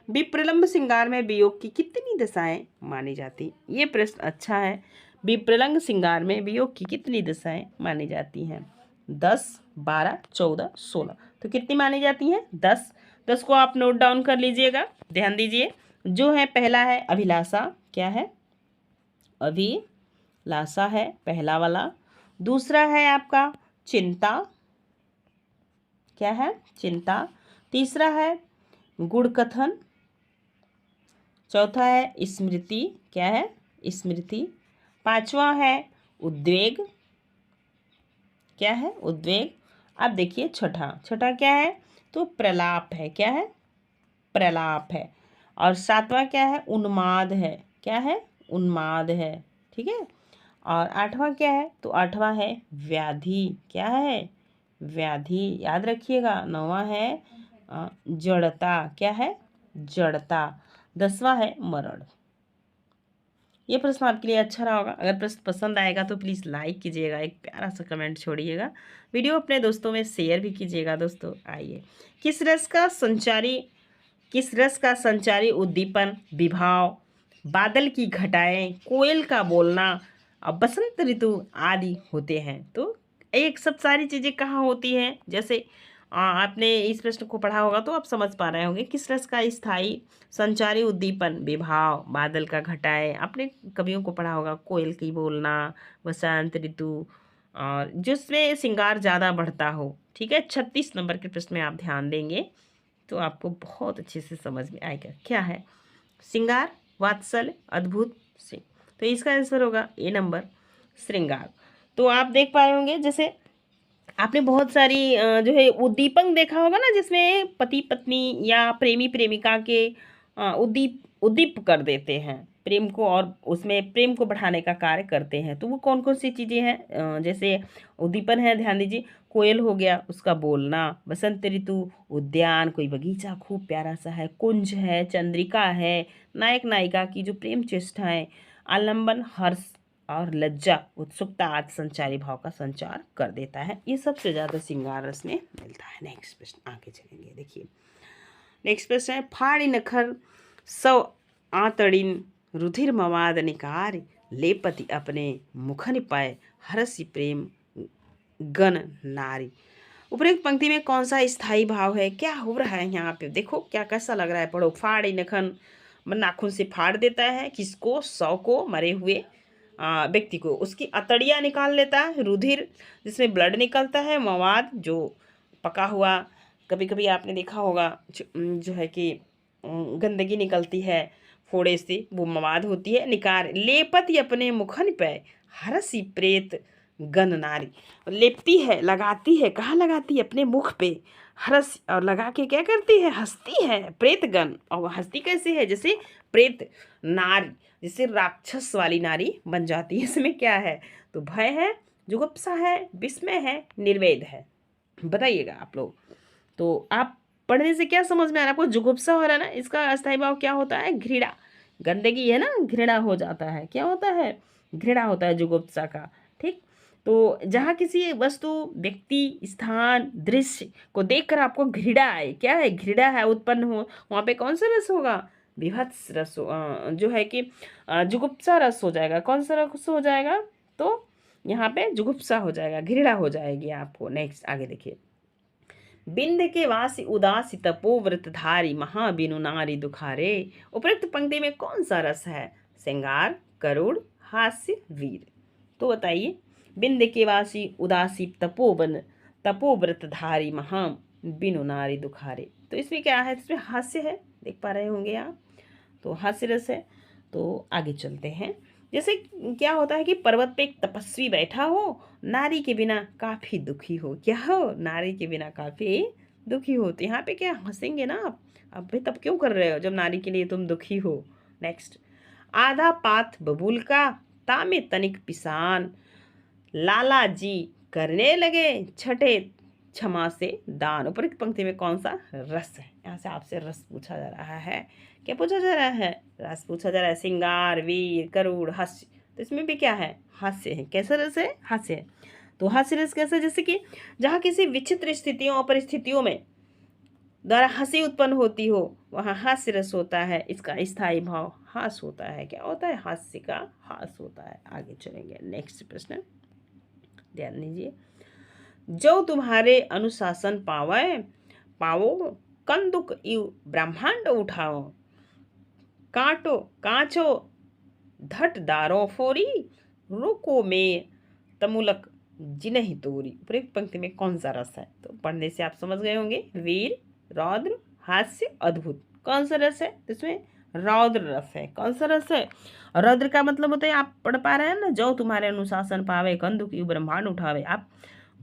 विप्रलंब श्रृंगार में वियोग की कितनी दशाएं मानी जाती? ये प्रश्न अच्छा है। विप्रलंब श्रृंगार में वियोग की कितनी दशाएं मानी जाती हैं? 10, 12, 14, 16। तो कितनी मानी जाती हैं? 10। 10 को आप नोट डाउन कर लीजिएगा। ध्यान दीजिए, जो है पहला है अभिलाषा। क्या है? अभिलाषा है पहला वाला। दूसरा है आपका चिंता। क्या है? चिंता। तीसरा है गुणकथन। चौथा है स्मृति। क्या है? स्मृति। पांचवा है उद्वेग। क्या है? उद्वेग। अब देखिए छठा, छठा क्या है? तो प्रलाप है। क्या है? प्रलाप है। और सातवां क्या है? उन्माद है। क्या है? उन्माद है। ठीक है। और आठवां क्या है? तो आठवां है व्याधि। क्या है? व्याधि। याद रखिएगा। नौवां है जड़ता। क्या है? जड़ता। 10वां है मरण। ये प्रश्न आपके लिए अच्छा रहा होगा। अगर प्रश्न पसंद आएगा तो प्लीज़ लाइक कीजिएगा, एक प्यारा सा कमेंट छोड़िएगा, वीडियो अपने दोस्तों में शेयर भी कीजिएगा। दोस्तों आइए, किस रस का संचारी उद्दीपन विभाव, बादल की घटाएं, कोयल का बोलना और बसंत ऋतु आदि होते हैं? तो एक सब सारी चीज़ें कहाँ होती हैं? जैसे आपने इस प्रश्न को पढ़ा होगा तो आप समझ पा रहे होंगे। किस रस का स्थायी संचारी उद्दीपन विभाव, बादल का घटाएं, आपने कवियों को पढ़ा होगा। कोयल की बोलना, बसंत ऋतु, और जिसमें श्रृंगार ज़्यादा बढ़ता हो। ठीक है। 36 नंबर के प्रश्न में आप ध्यान देंगे तो आपको बहुत अच्छे से समझ में आएगा। क्या है? श्रृंगार, वात्सल्य, अद्भुत, सिंह। तो इसका आंसर होगा ए नंबर, श्रृंगार। तो आप देख पाए होंगे, जैसे आपने बहुत सारी जो है उद्दीपन देखा होगा ना, जिसमें पति पत्नी या प्रेमी प्रेमिका के उद्दीप कर देते हैं प्रेम को, और उसमें प्रेम को बढ़ाने का कार्य करते हैं। तो वो कौन कौन सी चीज़ें हैं? जैसे उद्दीपन है, ध्यान दीजिए, कोयल हो गया, उसका बोलना, बसंत ऋतु, उद्यान, कोई बगीचा खूब प्यारा सा है, कुंज है, चंद्रिका है, नायक नायिका की जो प्रेम चेष्टाएं, आलंबन, हर्ष और लज्जा, उत्सुकता आदि संचारी भाव का संचार कर देता है। ये सबसे ज़्यादा श्रृंगार रस में मिलता है। नेक्स्ट प्रश्न आगे चलेंगे। देखिए नेक्स्ट प्रश्न है, फाड़ी नखर सौ आतड़िन रुधिर मवाद निकार, लेपति अपने मुखन पाए हरसि प्रेम गण नारी। उपयुक्त पंक्ति में कौन सा स्थायी भाव है? क्या हो रहा है यहाँ पे? देखो क्या कैसा लग रहा है, पढ़ो। फाड़ी नखन नाखून से फाड़ देता है किसको? 100 को, मरे हुए व्यक्ति को। उसकी अतड़ियाँ निकाल लेता है, रुधिर जिसमें ब्लड निकलता है, मवाद जो पका हुआ, कभी कभी आपने देखा होगा जो है कि गंदगी निकलती है, फोड़े से वो मवाद होती है। निकार लेपति अपने मुखन पे हरसी प्रेत गन नारी, लेपती है, लगाती है, कहाँ लगाती है? अपने मुख पे, हरस, और लगा के क्या करती है? हंसती है, प्रेतगण। और वो हंसती कैसे है? जैसे प्रेत नारी, जैसे राक्षस वाली नारी बन जाती है। इसमें क्या है? तो भय है, जुगुप्सा है, विस्मय है, निर्वेद है। बताइएगा आप लोग। तो आप पढ़ने से क्या समझ में आ रहा है आपको? जुगुप्सा हो रहा है ना, इसका अस्थायी भाव क्या होता है? घृणा। गंदगी है ना, घृणा हो जाता है। क्या होता है? घृणा होता है जुगुप्सा का। ठीक। तो जहाँ किसी वस्तु, व्यक्ति, स्थान, दृश्य को देखकर आपको घृणा आए, क्या है? घृणा है उत्पन्न हो, वहाँ पे कौन सा रस होगा? विभत्स रस जो है कि जुगुप्सा रस हो जाएगा। कौन सा रस हो जाएगा? तो यहाँ पे जुगुप्सा हो जाएगा, घृणा हो जाएगी आपको। नेक्स्ट आगे देखिए। बिंद के वासी उदासी तपोव्रतधारी महाबिनु नारी दुखारे, उपरोक्त पंक्ति में कौन सा रस है? श्रृंगार, करुण, हास्य, वीर। तो बताइए। बिंद के वासी उदासी तपोव्रतधारी महाबिनु नारी दुखारे, तो इसमें क्या है? इसमें हास्य है, देख पा रहे होंगे आप। तो हास्य रस है। तो आगे चलते हैं। जैसे क्या होता है कि पर्वत पे एक तपस्वी बैठा हो, नारी के बिना काफी दुखी हो। क्या हो? नारी के बिना काफी दुखी हो। तो यहाँ पे क्या हंसेंगे ना आप? अब भी तब क्यों कर रहे हो जब नारी के लिए तुम दुखी हो? नेक्स्ट। आधा पाथ बबूल का, तामे तनिक पिसान, लाला जी करने लगे छठे क्षमा से दान। उपरोक्त पंक्ति में कौन सा रस है? यहाँ से आपसे रस पूछा जा रहा है। क्या पूछा जा रहा है? रस पूछा जा रहा है। श्रृंगार, वीर, करुण, हास्य। तो इसमें भी क्या है? हास्य है। कैसा रस है? हास्य है। तो हास्य रस कैसा? जैसे कि जहाँ किसी विचित्र स्थितियों और परिस्थितियों में द्वारा हंसी उत्पन्न होती हो, वहाँ हास्य रस होता है। इसका स्थायी भाव हास होता है। क्या होता है? हास्य का हास होता है। आगे चलेंगे। नेक्स्ट प्रश्न ध्यान दीजिए। जो तुम्हारे अनुशासन पावे, पावो कंदुक इव ब्रह्मांड उठाओ, कांटो कांचो धट दारो फोरी, रुको में तमुलक जिनहि तोरी। उपरोक्त पंक्ति में कौन सा रस है? तो पढ़ने से आप समझ गए होंगे। वीर, रौद्र, हास्य, अद्भुत। कौन सा रस है? तो इसमें रौद्र रस है। कौन सा रस है? रौद्र का मतलब होता है, आप पढ़ पा रहे हैं ना, जो तुम्हारे अनुशासन पावे कंदुक इव ब्रह्मांड उठावे। आप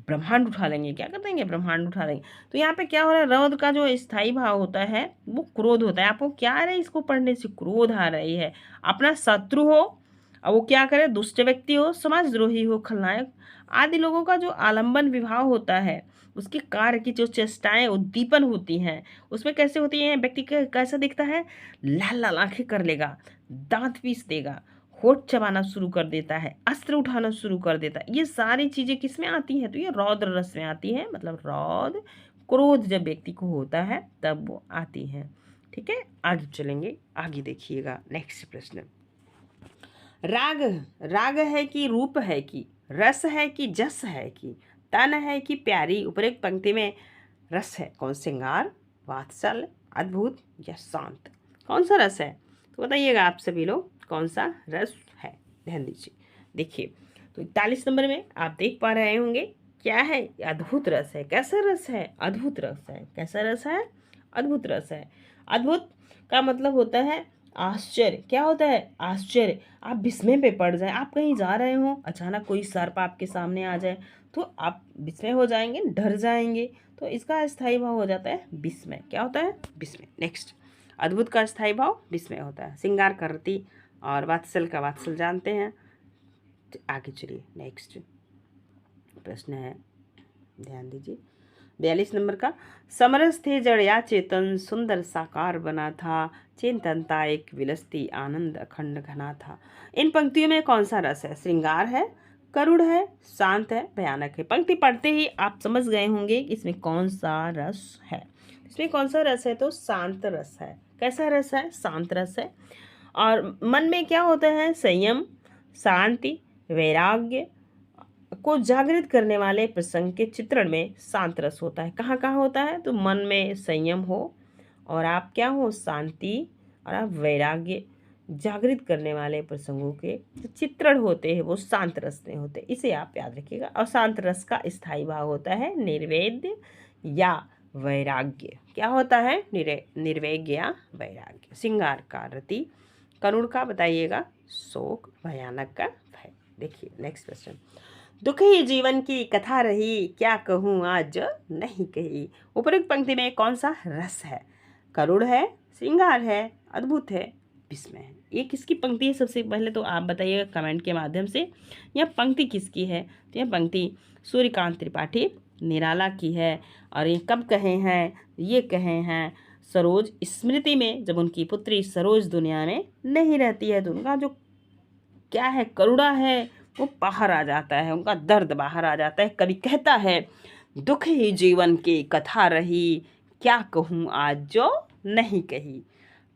ब्रह्मांड उठा लेंगे। क्या कर देंगे? ब्रह्मांड उठा लेंगे। तो यहाँ पे क्या हो रहा है? रौद्र का जो स्थायी भाव होता है वो क्रोध होता है। आपको क्या आ रहा है? इसको पढ़ने से क्रोध आ रही है। अपना शत्रु हो और वो क्या करे? दुष्ट व्यक्ति हो, समाजद्रोही हो, खलनायक आदि लोगों का जो आलंबन विभाव होता है, उसके कार्य की जो चेष्टाएं उद्दीपन होती हैं, उसमें कैसे होती हैं? व्यक्ति कैसा दिखता है? लाल लाल आंखें कर लेगा, दांत पीस देगा, होठ चबाना शुरू कर देता है, अस्त्र उठाना शुरू कर देता है। ये सारी चीजें किस में आती हैं? तो ये रौद्र रस में आती हैं। मतलब रौद्र क्रोध जब व्यक्ति को होता है तब वो आती हैं। ठीक है, आगे चलेंगे। आगे देखिएगा। नेक्स्ट प्रश्न। राग, राग है कि रूप है कि रस है कि जस है कि तन है कि प्यारी। उपरोक्त पंक्ति में रस है कौन? श्रृंगार, वात्सल्य, अद्भुत या शांत। कौन सा रस है? तो बताइएगा आप सभी लोग, कौन सा रस है? ध्यान दीजिए। देखिए, तो 41 नंबर में आप देख पा रहे होंगे क्या है? अद्भुत रस है। कैसा रस है? अद्भुत रस है। कैसा रस है? अद्भुत रस है। अद्भुत का मतलब होता है आश्चर्य। क्या होता है? आश्चर्य। आप विस्मय पे पड़ जाए। आप कहीं जा रहे हो, अचानक कोई सर्प आपके सामने आ जाए तो आप विस्मय हो जाएंगे, डर जाएंगे। तो इसका स्थायी भाव हो जाता है विस्मय। क्या होता है? विस्मय। नेक्स्ट। अद्भुत का स्थायी भाव विस्मय होता है। श्रृंगार, करती और वात्सल का वात्सल जानते हैं। आगे चलिए। नेक्स्ट प्रश्न है, ध्यान दीजिए। 42 नंबर का। समरस थे जड़ या चेतन, सुंदर साकार बना था, चेतनता एक विलसती, आनंद अखंड घना था। इन पंक्तियों में कौन सा रस है? श्रृंगार है, करुण है, शांत है, भयानक है। पंक्ति पढ़ते ही आप समझ गए होंगे कि इसमें कौन सा रस है। इसमें कौन सा रस है? तो शांत रस है। कैसा रस है? शांत रस है। और मन में क्या होता है? संयम, शांति, वैराग्य को जागृत करने वाले प्रसंग के चित्रण में शांत रस होता है। कहाँ कहाँ होता है? तो मन में संयम हो और आप क्या हो? शांति, और आप वैराग्य जागृत करने वाले प्रसंगों के जो चित्रण होते हैं वो शांत रस में होते हैं। इसे आप याद रखिएगा। और शांत रस का स्थायी भाव होता है निर्वेद या वैराग्य। क्या होता है? निर्वेद या वैराग्य। श्रृंगार का रति, करुण का बताइएगा शोक, भयानक का भय। देखिए नेक्स्ट क्वेश्चन। दुख ही जीवन की कथा रही, क्या कहूँ आज जो नहीं कही। उपरोक्त पंक्ति में कौन सा रस है? करुण है, श्रृंगार है, अद्भुत है, विस्मय है। ये किसकी पंक्ति है? सबसे पहले तो आप बताइएगा कमेंट के माध्यम से, यह पंक्ति किसकी है? तो यह पंक्ति सूर्यकांत त्रिपाठी निराला की है। और ये कब कहे हैं? ये कहे हैं सरोज स्मृति में, जब उनकी पुत्री सरोज दुनिया में नहीं रहती है, तो उनका जो क्या है, करुणा है, वो बाहर आ जाता है, उनका दर्द बाहर आ जाता है। कवि कहता है दुख ही जीवन की कथा रही, क्या कहूँ आज जो नहीं कही।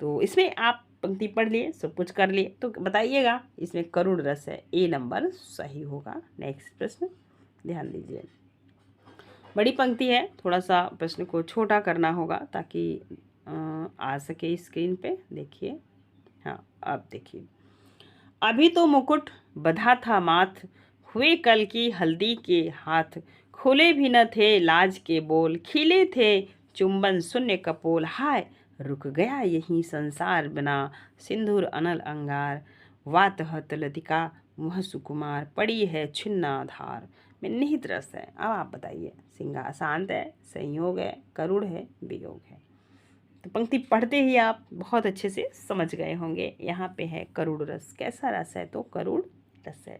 तो इसमें आप पंक्ति पढ़ लिए, सब कुछ कर लिए, तो बताइएगा इसमें करुण रस है, ए नंबर सही होगा। नेक्स्ट प्रश्न ध्यान दीजिए, बड़ी पंक्ति है, थोड़ा सा प्रश्न को छोटा करना होगा ताकि आ सके स्क्रीन पे। देखिए, हाँ आप देखिए। अभी तो मुकुट बधा था माथ, हुए कल की हल्दी के हाथ, खुले भी न थे लाज के बोल, खिले थे चुंबन शून्य कपोल। हाय रुक गया यही संसार बना, सिंदूर अनल अंगार, वातहत लतिका मुह सुकुमार, पड़ी है छिन्न आधार में निहित रस है। अब आप बताइए, सिंगार शांत है, संयोग है, करुण है, वियोग है। तो पंक्ति पढ़ते ही आप बहुत अच्छे से समझ गए होंगे। यहाँ पे है करुण रस। कैसा रस है? तो करुण रस है।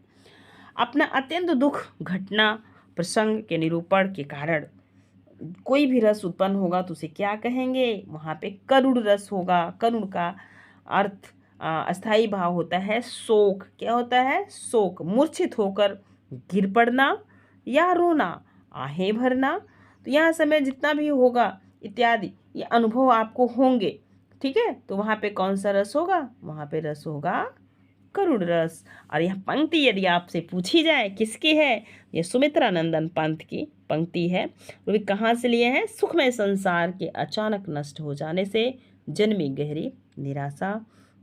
अपना अत्यंत दुख घटना प्रसंग के निरूपण के कारण कोई भी रस उत्पन्न होगा तो उसे क्या कहेंगे? वहाँ पे करुण रस होगा। करुण का अर्थ अस्थाई भाव होता है शोक। क्या होता है? शोक। मूर्छित होकर गिर पड़ना या रोना, आहें भरना। तो यहाँ समय जितना भी होगा इत्यादि ये अनुभव आपको होंगे, ठीक है। तो वहाँ पे कौन सा रस होगा? वहाँ पे रस होगा करुण रस। और यह पंक्ति यदि आपसे पूछी जाए किसकी है? यह सुमित्रा नंदन पंत की पंक्ति है। वे कहाँ से लिए हैं? सुखमय संसार के अचानक नष्ट हो जाने से जन्मी गहरी निराशा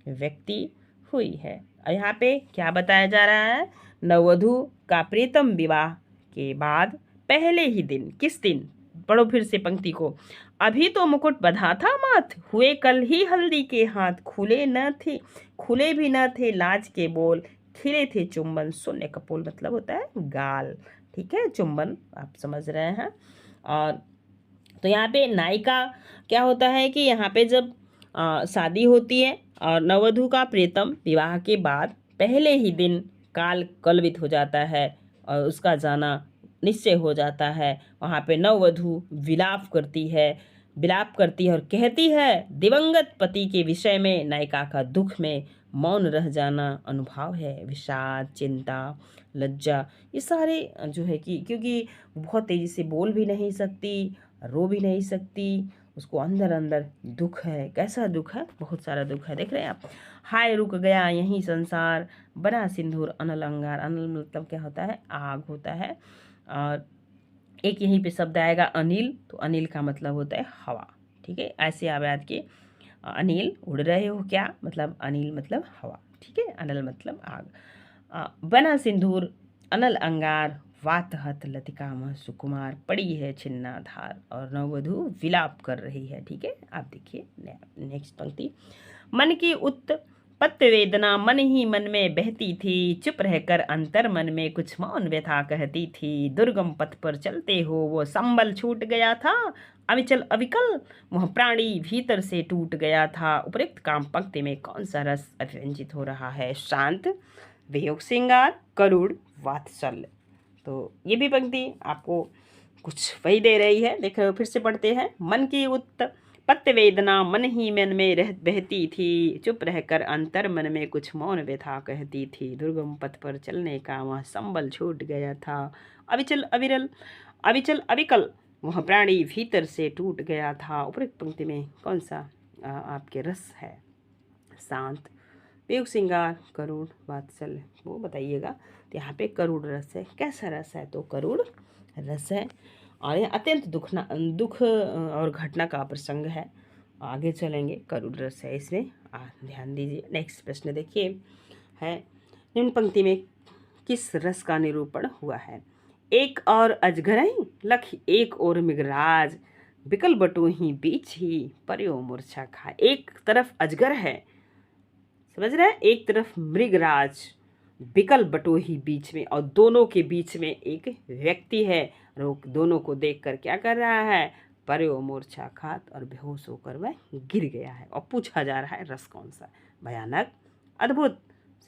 व्यक्ति हुई है। और यहाँ पे क्या बताया जा रहा है? नववधु का प्रीतम विवाह के बाद पहले ही दिन, किस दिन? पढ़ो फिर से पंक्ति को। अभी तो मुकुट बधा था माथ, हुए कल ही हल्दी के हाथ, खुले भी न थे लाज के बोल, खिले थे चुंबन शून्य कपोल। मतलब होता है गाल, ठीक है, चुंबन आप समझ रहे हैं। और तो यहाँ पे नायिका क्या होता है कि यहाँ पे जब शादी होती है और नववधु का प्रीतम विवाह के बाद पहले ही दिन काल कलवित हो जाता है और उसका जाना निश्चय हो जाता है। वहाँ पे नववधु विलाप करती है और कहती है दिवंगत पति के विषय में नायिका का दुख में मौन रह जाना अनुभव है। विषाद, चिंता, लज्जा, ये सारे जो है कि क्योंकि बहुत तेज़ी से बोल भी नहीं सकती, रो भी नहीं सकती, उसको अंदर अंदर दुख है। कैसा दुख है? बहुत सारा दुख है। देख रहे हैं आप। हाय रुक गया यही संसार, बना सिंदूर अनल अंगार। अनल मतलब क्या होता है? आग होता है। और एक यहीं पे शब्द आएगा अनिल, तो अनिल का मतलब होता है हवा, ठीक है। ऐसे आप याद के अनिल उड़ रहे हो क्या? मतलब अनिल मतलब हवा, ठीक है। अनल मतलब आग। बना सिंदूर अनल अंगार, वातहत लतिका मह सुकुमार, पड़ी है छिन्नाधार। और नववधु विलाप कर रही है, ठीक है। आप देखिए नेक्स्ट पंक्ति। मन की उत्पत्ति वेदना मन ही मन में बहती थी, चुप रहकर अंतर मन में कुछ मौन व्यथा कहती थी। दुर्गम पथ पर चलते हो वो संबल छूट गया था, अविचल अविकल वह प्राणी भीतर से टूट गया था। उपयुक्त काम पंक्ति में कौन सा रस अभिव्यंजित हो रहा है? शांत, वियोग श्रृंगार, करुण, वात्सल्य। तो ये भी पंक्ति आपको कुछ वही दे रही है। देख रहे हो, फिर से पढ़ते हैं। मन की उत्पत्ति वेदना मन ही मन में बहती थी, चुप रहकर अंतर मन में कुछ मौन व्यथा कहती थी। दुर्गम पथ पर चलने का वह संबल छूट गया था, अविचल अविकल वह प्राणी भीतर से टूट गया था। उपयुक्त पंक्ति में कौन सा आपके रस है? शांत, वियोग श्रृंगार, करुण, वात्सल्य, वो बताइएगा। तो यहाँ पे करुण रस है। कैसा रस है? तो करुण रस है। और यह अत्यंत दुख और घटना का प्रसंग है। आगे चलेंगे, करुण रस है इसमें, ध्यान दीजिए। नेक्स्ट प्रश्न देखिए है, निम्न पंक्ति में किस रस का निरूपण हुआ है? एक और अजगरही लख एक और मृगराज, बिकल बटू ही बीच ही पर्यो मूर्छा खाए। एक तरफ अजगर है, समझ रहे हैं? एक तरफ मृगराज बिकल बटोही बीच में, और दोनों के बीच में एक व्यक्ति है। रोक दोनों को देखकर क्या कर रहा है? पर्यो मूर्छा खात, और बेहोश होकर वह गिर गया है। और पूछा जा रहा है रस कौन सा? भयानक, अद्भुत,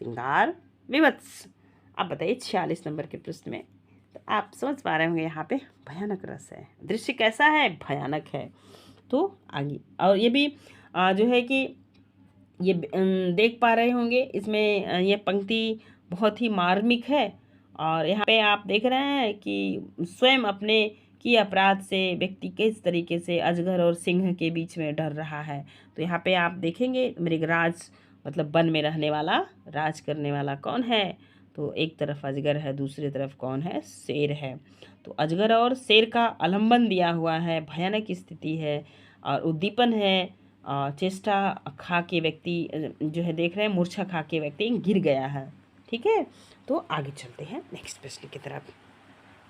श्रृंगार, विवत्स। अब बताइए 46 नंबर के प्रश्न में। तो आप समझ पा रहे होंगे यहाँ पे भयानक रस है। दृश्य कैसा है? भयानक है। तो आगे और ये भी जो है कि ये देख पा रहे होंगे इसमें ये पंक्ति बहुत ही मार्मिक है। और यहाँ पे आप देख रहे हैं कि स्वयं अपने की अपराध से व्यक्ति किस तरीके से अजगर और सिंह के बीच में डर रहा है। तो यहाँ पे आप देखेंगे मृगराज मतलब वन में रहने वाला, राज करने वाला कौन है? तो एक तरफ अजगर है, दूसरी तरफ कौन है? शेर है। तो अजगर और शेर का आलम्बन दिया हुआ है, भयानक स्थिति है और उद्दीपन है। चेष्टा खा के व्यक्ति जो है देख रहे हैं, मूर्छा खा के व्यक्ति गिर गया है। ठीक है, तो आगे चलते हैं नेक्स्ट प्रश्न की तरफ।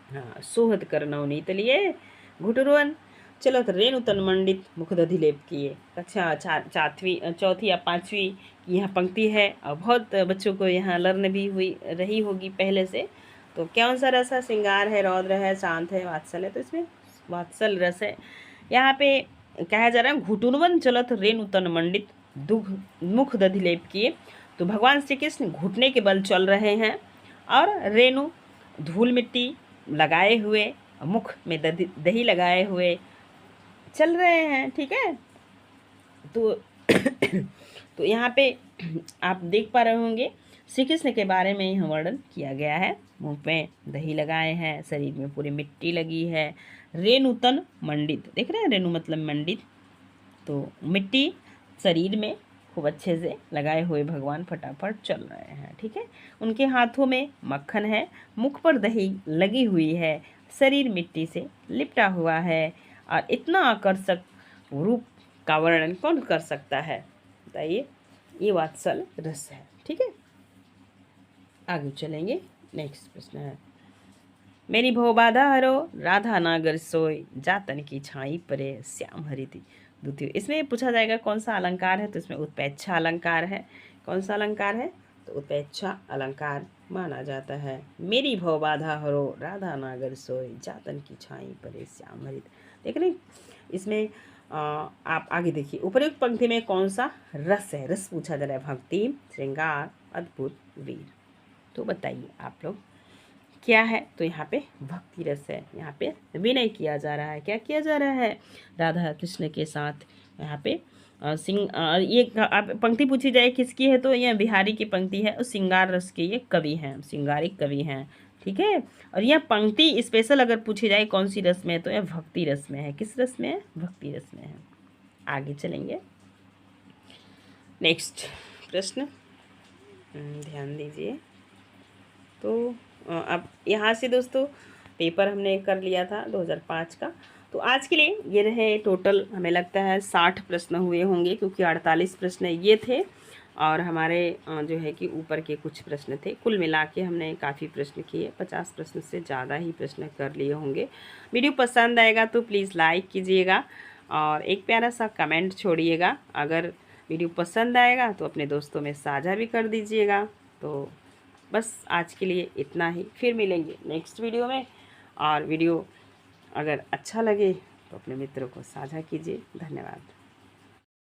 हाँ, सोहद कर नवनीत लिए घुटुरवन चलत रेणु तन मंडित मुखदधि लेप किए। कक्षा चौथी या पाँचवीं की यहाँ पंक्ति है और बहुत बच्चों को यहाँ लर्न भी हुई रही होगी पहले से। तो कौन सा रस है? श्रृंगार है, रौद्र है, शांत है, वात्सल है। तो इसमें वात्सल रस है। यहाँ पे कहा जा रहा है घुटुरवन चलत रेणु तन मंडित दुख मुख दधि लेप किए। तो भगवान श्री कृष्ण घुटने के बल चल रहे हैं और रेणु धूल मिट्टी लगाए हुए, मुख में दही लगाए हुए चल रहे हैं। ठीक है, तो तो यहाँ पे आप देख पा रहे होंगे श्री कृष्ण के बारे में यह वर्णन किया गया है। मुंह पे दही लगाए हैं, शरीर में पूरी मिट्टी लगी है। रेणु तन मंडित, देख रहे हैं रेणु मतलब मंडित। तो मिट्टी शरीर में खूब अच्छे से लगाए हुए भगवान फटाफट चल रहे हैं। ठीक है, उनके हाथों में मक्खन है, मुख पर दही लगी हुई है, शरीर मिट्टी से लिपटा हुआ है। और इतना आकर्षक रूप का वर्णन कौन कर सकता है? बताइए, ये वात्सल रस है। ठीक है, आगे चलेंगे। नेक्स्ट प्रश्न है मेरी भो बाधा हरो राधा नागर सोय जातन की छाई परे श्याम हरिति द्वितीय। इसमें पूछा जाएगा कौन सा अलंकार है? तो इसमें उत्प्रेक्षा अलंकार है। कौन सा अलंकार है? तो उत्प्रेक्षा अलंकार माना जाता है। मेरी भव बाधा हरो राधा नागर सोय जातन की छाई परे श्याम हरित। देख रहे इसमें आप आगे देखिए, उपयुक्त पंक्ति में कौन सा रस है? रस पूछा जा रहा है। भक्ति, श्रृंगार, अद्भुत, वीर। तो बताइए आप लोग क्या है? तो यहाँ पे भक्ति रस है। यहाँ पे विनय किया जा रहा है। क्या किया जा रहा है? राधा कृष्ण के साथ यहाँ पे ये आप पंक्ति पूछी जाए किसकी है? तो यह बिहारी की पंक्ति है और श्रृंगार रस के ये कवि हैं, श्रृंगारिक कवि हैं। ठीक है, और यह पंक्ति स्पेशल अगर पूछी जाए कौन सी रस में है, तो यह भक्ति रस में है। किस रस में है? भक्ति रस में है। आगे चलेंगे। नेक्स्ट प्रश्न ध्यान दीजिए। तो अब यहाँ से दोस्तों पेपर हमने कर लिया था 2005 का। तो आज के लिए ये रहे टोटल, हमें लगता है 60 प्रश्न हुए होंगे, क्योंकि 48 प्रश्न ये थे और हमारे जो है कि ऊपर के कुछ प्रश्न थे। कुल मिला के हमने काफ़ी प्रश्न किए, 50 प्रश्न से ज़्यादा ही प्रश्न कर लिए होंगे। वीडियो पसंद आएगा तो प्लीज़ लाइक कीजिएगा और एक प्यारा सा कमेंट छोड़िएगा। अगर वीडियो पसंद आएगा तो अपने दोस्तों में साझा भी कर दीजिएगा। तो बस आज के लिए इतना ही, फिर मिलेंगे नेक्स्ट वीडियो में। और वीडियो अगर अच्छा लगे तो अपने मित्रों को साझा कीजिए। धन्यवाद।